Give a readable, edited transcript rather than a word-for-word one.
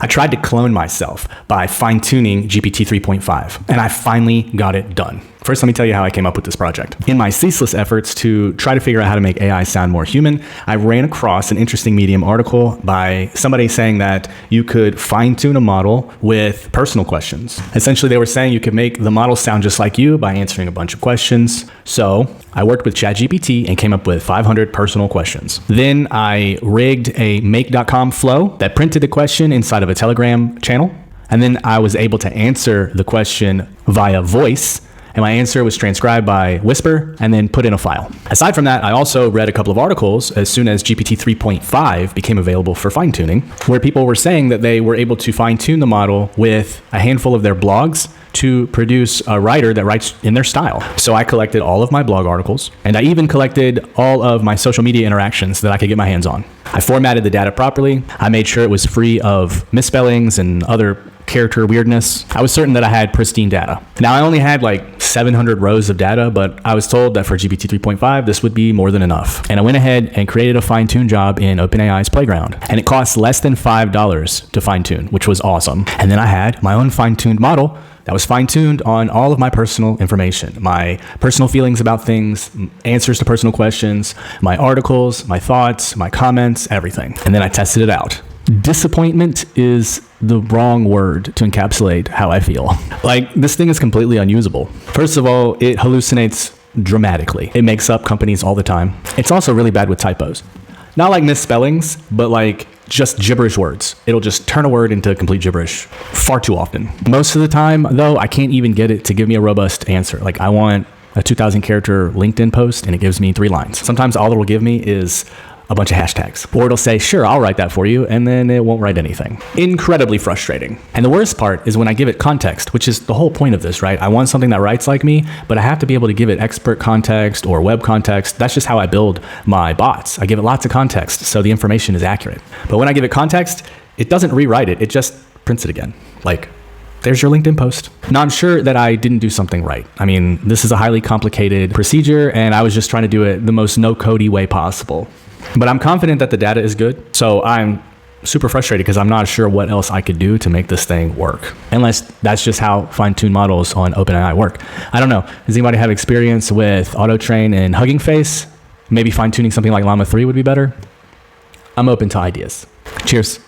I tried to clone myself by fine-tuning GPT 3.5, and I finally got it done. First, let me tell you how I came up with this project. In my ceaseless efforts to try to figure out how to make AI sound more human, I ran across an interesting Medium article by somebody saying that you could fine-tune a model with personal questions. Essentially, they were saying you could make the model sound just like you by answering a bunch of questions. So I worked with ChatGPT and came up with 500 personal questions. Then I rigged a make.com flow that printed the question inside of a Telegram channel. And then I was able to answer the question via voice, and my answer was transcribed by Whisper and then put in a file. Aside from that, I also read a couple of articles as soon as GPT 3.5 became available for fine-tuning, where people were saying that they were able to fine-tune the model with a handful of their blogs to produce a writer that writes in their style. So I collected all of my blog articles, and I even collected all of my social media interactions that I could get my hands on. I formatted the data properly. I made sure it was free of misspellings and other character weirdness. I was certain that I had pristine data. Now, I only had like 700 rows of data, but I was told that for GPT 3.5, this would be more than enough. And I went ahead and created a fine-tune job in OpenAI's Playground. And it cost less than $5 to fine-tune, which was awesome. And then I had my own fine-tuned model that was fine-tuned on all of my personal information, my personal feelings about things, answers to personal questions, my articles, my thoughts, my comments, everything. And then I tested it out. Disappointment is the wrong word to encapsulate how I feel. Like, this thing is completely unusable. First of all, it hallucinates dramatically. It makes up companies all the time. It's also really bad with typos. Not like misspellings, but like just gibberish words. It'll just turn a word into complete gibberish far too often. Most of the time, though, I can't even get it to give me a robust answer. Like, I want a 2,000 character LinkedIn post and it gives me 3 lines. Sometimes all it'll give me is a bunch of hashtags. Or it'll say, sure, I'll write that for you, and then it won't write anything. Incredibly frustrating. And the worst part is when I give it context, which is the whole point of this, right? I want something that writes like me, but I have to be able to give it expert context or web context. That's just how I build my bots. I give it lots of context, so the information is accurate. But when I give it context, it doesn't rewrite it. It just prints it again. Like, there's your LinkedIn post. Now, I'm sure that I didn't do something right. I mean, this is a highly complicated procedure, and I was just trying to do it the most no-codey way possible. But I'm confident that the data is good. So I'm super frustrated because I'm not sure what else I could do to make this thing work. Unless that's just how fine-tuned models on OpenAI work. I don't know. Does anybody have experience with Auto-Train and Hugging Face? Maybe fine-tuning something like Llama 3 would be better? I'm open to ideas. Cheers.